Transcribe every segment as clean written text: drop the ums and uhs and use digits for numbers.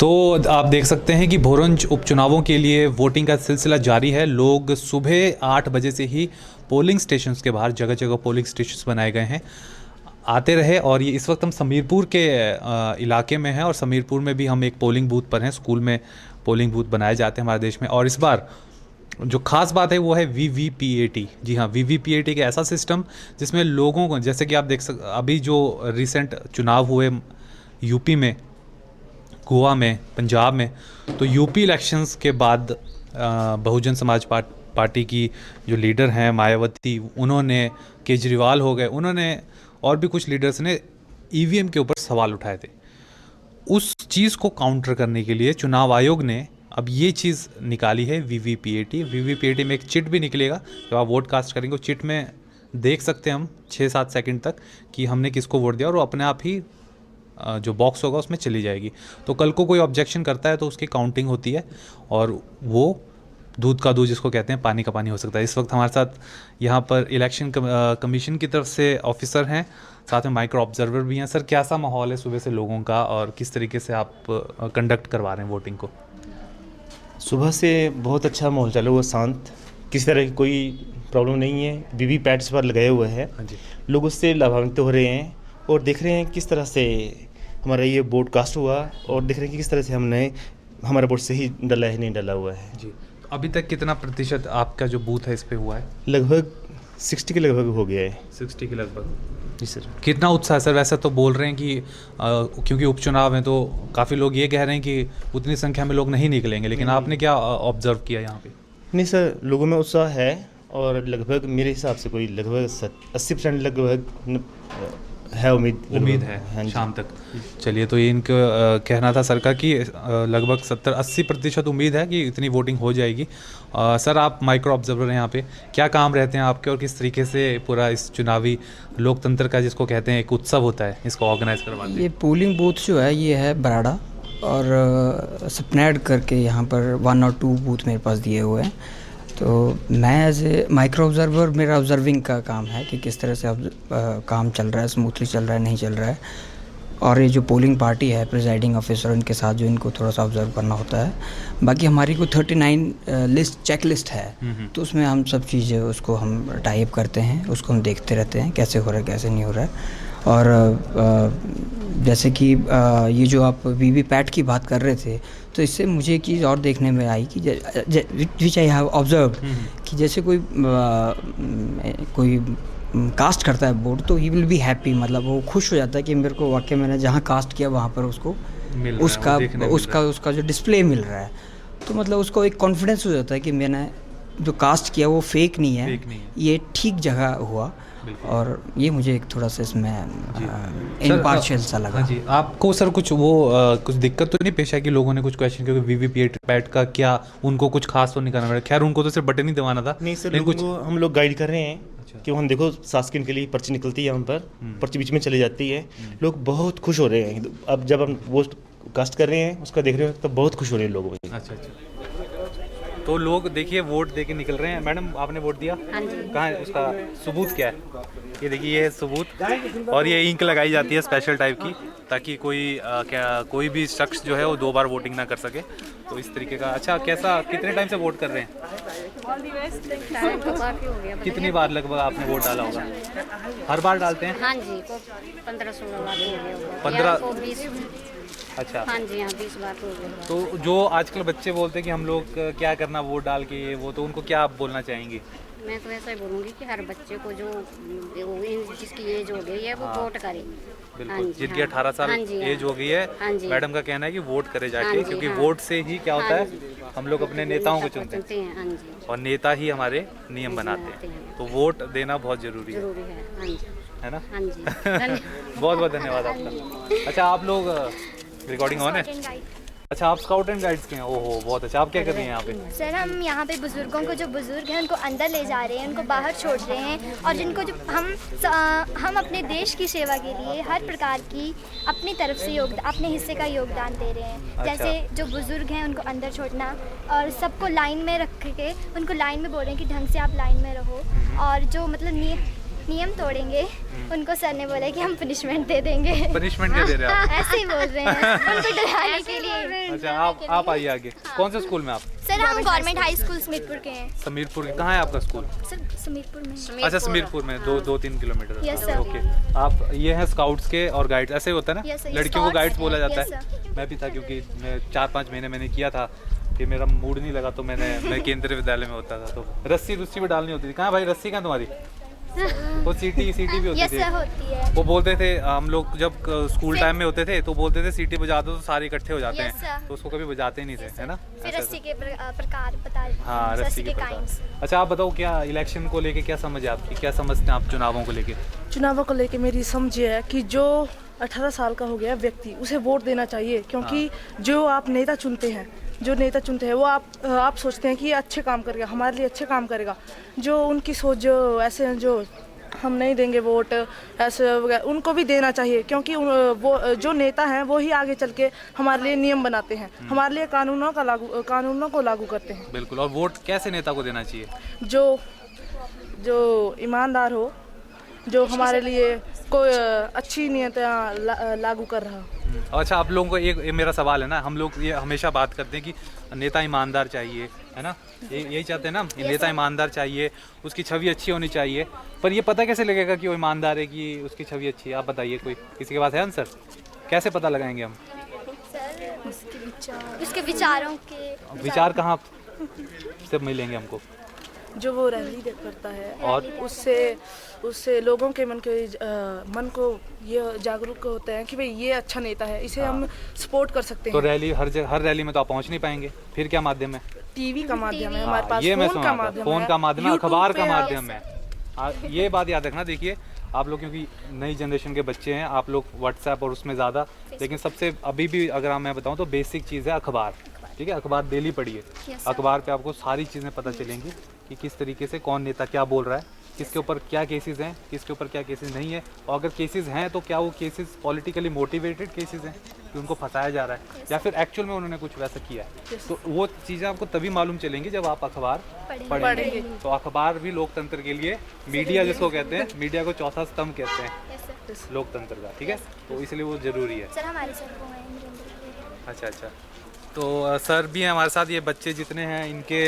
तो आप देख सकते हैं कि भोरंज उपचुनावों के लिए वोटिंग का सिलसिला जारी है। लोग सुबह 8 बजे से ही पोलिंग स्टेशंस के बाहर जगह जगह पोलिंग स्टेशंस बनाए गए हैं आते रहे। और ये इस वक्त हम समीरपुर के इलाके में हैं और समीरपुर में भी हम एक पोलिंग बूथ पर हैं। स्कूल में पोलिंग बूथ बनाए जाते हैं हमारे देश में। और इस बार जो खास बात है वो है VVPAT। जी हाँ, VVPAT एक ऐसा सिस्टम जिसमें लोगों को, जैसे कि आप देख अभी जो रिसेंट चुनाव हुए यूपी में, गोवा में, पंजाब में, तो यूपी इलेक्शंस के बाद बहुजन समाज पार्टी की जो लीडर हैं मायावती, उन्होंने, केजरीवाल हो गए, उन्होंने और भी कुछ लीडर्स ने EVM के ऊपर सवाल उठाए थे। उस चीज़ को काउंटर करने के लिए चुनाव आयोग ने अब ये चीज़ निकाली है VVPAT। VVPAT में एक चिट भी निकलेगा। जब आप वोट कास्ट करेंगे वो चिट में देख सकते हैं हम 6-7 सेकंड तक कि हमने किसको वोट दिया, और वो अपने आप ही जो बॉक्स होगा उसमें चली जाएगी। तो कल को कोई ऑब्जेक्शन करता है तो उसकी काउंटिंग होती है और वो दूध का दूध जिसको कहते हैं, पानी का पानी हो सकता है। इस वक्त हमारे साथ यहाँ पर इलेक्शन कमीशन की तरफ से ऑफिसर हैं, साथ में माइक्रो ऑब्जर्वर भी हैं। सर, कैसा माहौल है सुबह से लोगों का और किस तरीके से आप कंडक्ट करवा रहे हैं वोटिंग को? सुबह से बहुत अच्छा माहौल चालू हुआ, शांत, किसी तरह की कोई प्रॉब्लम नहीं है। VVPAT पर लगाए हुए हैं, लोग उससे लाभान्वित हो रहे हैं और देख रहे हैं किस तरह से हमारा ये वोट कास्ट हुआ और देख रहे हैं कि किस तरह से हमने हमारा वोट सही डला है नहीं डला हुआ है। जी, तो अभी तक कितना प्रतिशत आपका जो बूथ है इस पे हुआ है? लगभग 60 के लगभग हो गया है। 60 के लगभग। जी सर। कितना उत्साह है सर? वैसे तो बोल रहे हैं कि क्योंकि उपचुनाव है तो काफ़ी लोग ये कह रहे हैं कि उतनी संख्या में लोग नहीं निकलेंगे, लेकिन आपने क्या ऑब्जर्व किया यहाँ पे? नहीं सर, लोगों में उत्साह है और लगभग मेरे हिसाब से कोई लगभग 80% लगभग है उम्मीद है हाँ, शाम तक। चलिए, तो ये इनका कहना था सर का कि लगभग 70-80% उम्मीद है कि इतनी वोटिंग हो जाएगी। सर, आप माइक्रो ऑब्जर्वर हैं यहाँ पे, क्या काम रहते हैं आपके और किस तरीके से पूरा इस चुनावी लोकतंत्र का, जिसको कहते हैं एक उत्सव होता है, इसको ऑर्गेनाइज करवाते हैं? ये पोलिंग बूथ जो है ये है बराड़ा और सपनेड करके यहाँ पर 1 और 2 बूथ मेरे पास दिए हुए हैं। तो मैं एज ए माइक्रो ऑब्जर्वर, मेरा ऑब्जर्विंग का काम है कि किस तरह से काम चल रहा है, स्मूथली चल रहा है नहीं चल रहा है। और ये जो पोलिंग पार्टी है, प्रिजाइडिंग ऑफिसर, उनके साथ जो इनको थोड़ा सा ऑब्जर्व करना होता है। बाकी हमारी को 39 चेक लिस्ट है, तो उसमें हम सब चीज़ें उसको हम टाइप करते हैं, उसको हम देखते रहते हैं कैसे हो रहा है कैसे नहीं हो रहा है। और जैसे कि ये जो आप VVPAT की बात कर रहे थे, तो इससे मुझे एक चीज़ और देखने में आई कि विच आई हैव ऑब्जर्व कि जैसे कोई कास्ट करता है वोट तो ही विल बी हैप्पी, मतलब वो खुश हो जाता है कि मेरे को वाकई मैंने जहाँ कास्ट किया वहाँ पर उसको उसका जो डिस्प्ले मिल रहा है, तो मतलब उसको एक कॉन्फिडेंस हो जाता है कि मैंने जो कास्ट किया वो फेक नहीं है, ये ठीक जगह हुआ। और ये मुझे एक थोड़ा सा इसमें इम्पार्शियल सा लगा। जी, आपको सर कुछ कुछ दिक्कत तो नहीं पेश आई कि लोगों ने कुछ क्वेश्चन, क्योंकि VVPAT का क्या उनको कुछ खास तो नहीं करना पड़ा? खैर, उनको तो सिर्फ बटन ही दबाना था। नहीं सर, कुछ हम लोग गाइड कर रहे हैं। अच्छा। कि हम देखो 7 सेकंड के लिए पर्ची निकलती है, यहाँ पर पर्ची बीच में चली जाती है, लोग बहुत खुश हो रहे हैं। अब जब हम वोट कास्ट कर रहे हैं उसका देख रहे हैं तब बहुत खुश हो रहे हैं लोग। अच्छा, तो लोग देखिए वोट देके निकल रहे हैं। मैडम, आपने वोट दिया? हाँ जी। कहाँ है उसका सबूत? क्या है ये? देखिए, ये है सबूत, और ये इंक लगाई जाती है स्पेशल टाइप की, ताकि कोई भी शख्स जो है वो 2 बार वोटिंग ना कर सके। तो इस तरीके का। अच्छा, कैसा, कितने टाइम से वोट कर रहे हैं? कितनी बार लगभग आपने वोट डाला होगा? हर बार डालते हैं? हाँ जी, 15-16 बार हो गया। 15? अच्छा, हाँ जी, हाँ 20 बार हो गया। तो जो आजकल बच्चे बोलते हैं कि हम लोग क्या करना वोट डाल के, वो तो उनको क्या आप बोलना चाहेंगी? मैं तो ऐसा ही बोलूँगी कि हर बच्चे को जो जिसकी एज हो गई है वो वोट करे। बिल्कुल, जिनकी 18 साल एज हो गई है, मैडम का कहना है कि वोट करे जाके, क्योंकि वोट से ही क्या होता है, हम लोग अपने नेताओं को चुनते हैं और नेता ही हमारे नियम बनाते हैं। तो वोट देना बहुत जरूरी है ना? बहुत बहुत धन्यवाद आपका। अच्छा, आप लोग रिकॉर्डिंग ऑन है? अच्छा, आप स्काउट एंड गाइड्स के हैं? ओहो, बहुत अच्छा। आप क्या कर रही हैं यहाँ पे? सर, हम यहाँ पे बुजुर्गों को, जो बुजुर्ग हैं उनको अंदर ले जा रहे हैं, उनको बाहर छोड़ रहे हैं, और जिनको जो हम अपने देश की सेवा के लिए हर प्रकार की अपनी तरफ से अपने हिस्से का योगदान दे रहे हैं। अच्छा। जैसे जो बुजुर्ग हैं उनको अंदर छोड़ना और सबको लाइन में रख के उनको लाइन में बोल रहे हैं कि ढंग से आप लाइन में रहो, और जो मतलब नियम तोड़ेंगे उनको सर ने बोला कि हम पनिशमेंट दे देंगे। पनिशमेंट क्या दे रहे हैं आप? ऐसे ही बोल रहे हैं उनको डराने के लिए। अच्छा आप आइए आगे। कौन से स्कूल में आप? सर हम गवर्नमेंट हाई स्कूल समीरपुर के हैं। समीरपुर के कहाँ है आपका स्कूल? सर समीरपुर में। अच्छा समीरपुर में 2-3 किलोमीटर। Yes, sir. ओके। आप ये हैं स्काउट्स के और गाइड्स, ऐसे ही होता है ना? Yes, sir. लड़कियों को Scouts गाइड्स बोला हैं। जाता Yes, है। मैं भी था क्योंकि मैं 4-5 महीने मैंने किया था, फिर मेरा मूड नहीं लगा तो मैं केंद्रीय विद्यालय में होता था, तो रस्सी भी डालनी होती थी। कहाँ भाई रस्सी कहाँ तुम्हारी? वो सीटी भी होती यस थी। सर होती है। वो बोलते थे हम लोग जब स्कूल टाइम में होते थे तो बोलते थे सीटी बजा दो तो सारे इकट्ठे हो जाते Yes, हैं, sir. तो उसको कभी बजाते ही नहीं थे, है ना? फिर ऐसा रस्सी के प्रकार बता रहे हैं। हाँ रस्सी के काइंड्स। प्रकार। अच्छा आप बताओ क्या इलेक्शन को लेके क्या समझ है आपकी, क्या समझते हैं आप चुनावों को लेके? चुनावों को लेके मेरी समझ ये है कि जो 18 साल का हो गया व्यक्ति उसे वोट देना चाहिए, क्योंकि जो आप नेता चुनते हैं वो आप सोचते हैं कि ये अच्छे काम करेगा, हमारे लिए अच्छे काम करेगा। जो उनकी सोच जो ऐसे हैं जो हम नहीं देंगे वोट ऐसे वगैरह, उनको भी देना चाहिए, क्योंकि वो जो नेता हैं वो ही आगे चल के हमारे लिए नियम बनाते हैं, हमारे लिए कानूनों को लागू करते हैं। बिल्कुल। और वोट कैसे नेता को देना चाहिए? जो ईमानदार हो, जो हमारे लिए कोई अच्छी नीयतें लागू कर रहा हो। अच्छा आप लोगों को एक मेरा सवाल है ना, हम लोग ये हमेशा बात करते हैं कि नेता ईमानदार चाहिए, है ना? यही चाहते हैं ना, नेता ईमानदार चाहिए, उसकी छवि अच्छी होनी चाहिए। पर ये पता कैसे लगेगा कि वो ईमानदार है, कि उसकी छवि अच्छी है? आप बताइए, कोई किसी के पास है आंसर? कैसे पता लगाएंगे हम? सर उसके विचारों के विचार कहाँ से मिलेंगे हमको? जो वो रैली करता है और उससे लोगों के मन को ये जागरूक होते हैं कि भाई ये अच्छा नेता है, इसे हम सपोर्ट कर सकते तो हैं। रैली हर रैली में तो आप पहुंच नहीं पाएंगे, फिर क्या माध्यम है? टीवी का माध्यम है हमारे पास, ये मैं फोन सुना का था, माध्यम फोन है, का माध्यम है, YouTube अखबार का पे माध्यम है। ये बात याद रखना। देखिए आप लोग क्योंकि नई जनरेशन के बच्चे हैं, आप लोग व्हाट्सएप और उसमें ज़्यादा, लेकिन सबसे अभी भी अगर मैं बताऊं तो बेसिक चीज़ है अखबार। ठीक है, अखबार डेली पढ़िए। अखबार पे आपको सारी चीज़ें पता चलेंगी कि किस तरीके से कौन नेता क्या बोल रहा है, किसके ऊपर क्या केसेस हैं, किसके ऊपर क्या केसेस नहीं है, और अगर केसेस हैं तो क्या वो केसेस पॉलिटिकली मोटिवेटेड केसेस हैं कि उनको फंसाया जा रहा है, या फिर एक्चुअल में उन्होंने कुछ वैसा किया है। तो वो चीज़ें आपको तभी मालूम चलेंगी जब आप अखबार पढ़ेंगे। तो अखबार भी लोकतंत्र के लिए, मीडिया जिसको कहते हैं, मीडिया को चौथा स्तंभ कहते हैं लोकतंत्र का। ठीक है, तो इसलिए वो ज़रूरी है। सर हमारे सर को हैं नरेंद्र। अच्छा। तो सर भी हैं हमारे साथ, ये बच्चे जितने हैं इनके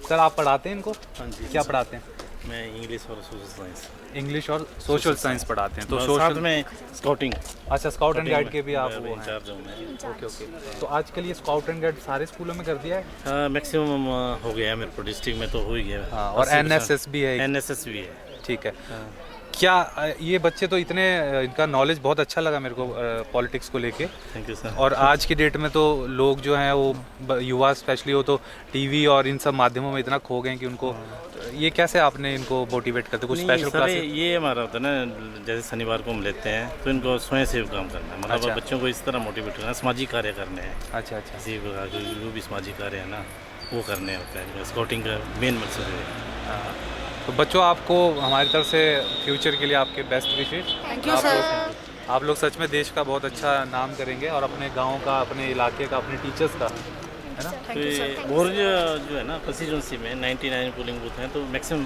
सर आप पढ़ाते हैं इनको? हाँ जी। क्या पढ़ाते हैं? मैं इंग्लिश और सोशल साइंस। इंग्लिश और सोशल साइंस पढ़ाते हैं। तो साथ सोशल में स्काउटिंग। अच्छा, स्काउट एंड गाइड के भी आप वो हैं? इंचार्ज हूँ मैं। ओके। तो आजकल ये स्काउट एंड गाइड सारे स्कूलों में कर दिया है? हाँ मैक्सिमम हो गया है मेरे को, डिस्ट्रिक्ट में तो हो ही गया। हाँ, और एनएसएस भी है? एनएसएस भी है। ठीक है। क्या ये बच्चे तो इतने, इनका नॉलेज बहुत अच्छा लगा मेरे को पॉलिटिक्स को लेके। Thank you sir. और आज की डेट में तो लोग जो हैं वो युवा स्पेशली वो तो टीवी और इन सब माध्यमों में इतना खो गए हैं कि उनको, ये कैसे आपने इनको मोटिवेट करते? कुछ स्पेशल सर क्लासेस? ये हमारा होता है ना, जैसे शनिवार को हम लेते हैं तो इनको स्वयं सेव काम करना है, मतलब अच्छा। बच्चों को इस तरह मोटिवेट करना है, सामाजिक कार्य करने हैं। अच्छा। किसी प्रकार के जो भी सामाजिक कार्य है ना वो करने होता है। स्काउटिंग का मेन मकसद है। तो बच्चों आपको हमारी तरफ से फ्यूचर के लिए आपके best wishes. Thank you sir. आप लोग सच में देश का बहुत अच्छा नाम करेंगे, और अपने गांव का, अपने इलाके का, अपने टीचर्स का, है ना? तो ये बोर्ड जो है ना कंस्टिट्यूंसी में 99 पोलिंग बूथ हैं, तो मैक्सिमम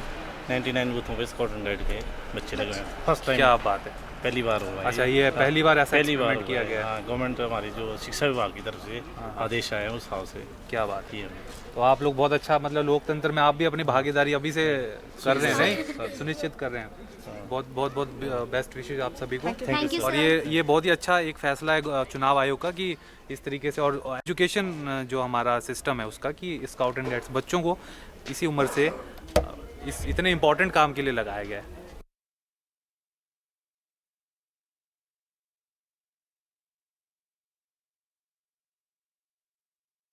99 बूथों पे स्काउट एंड गाइड के बच्चे लगे हैं। फर्स्ट टाइम, क्या बात है, पहली बार हुआ है। अच्छा ये पहली बार ऐसा पहली बार एक्सपेरिमेंट किया गया है? हाँ, गवर्नमेंट हमारी जो शिक्षा विभाग की तरफ से आदेश आया है उस हाव से क्या बात है। किए। तो आप लोग बहुत अच्छा, मतलब लोकतंत्र में आप भी अपनी भागीदारी अभी से कर रहे हैं, नहीं सुनिश्चित कर रहे हैं। बहुत बेस्ट विशेष आप सभी को। Thank you, और ये बहुत ही अच्छा एक फैसला है चुनाव आयोग का कि इस तरीके से, और एजुकेशन जो हमारा सिस्टम है उसका, कि स्काउट एंड गाइड्स बच्चों को इसी उम्र से इस इतने इम्पोर्टेंट काम के लिए लगाया गया है।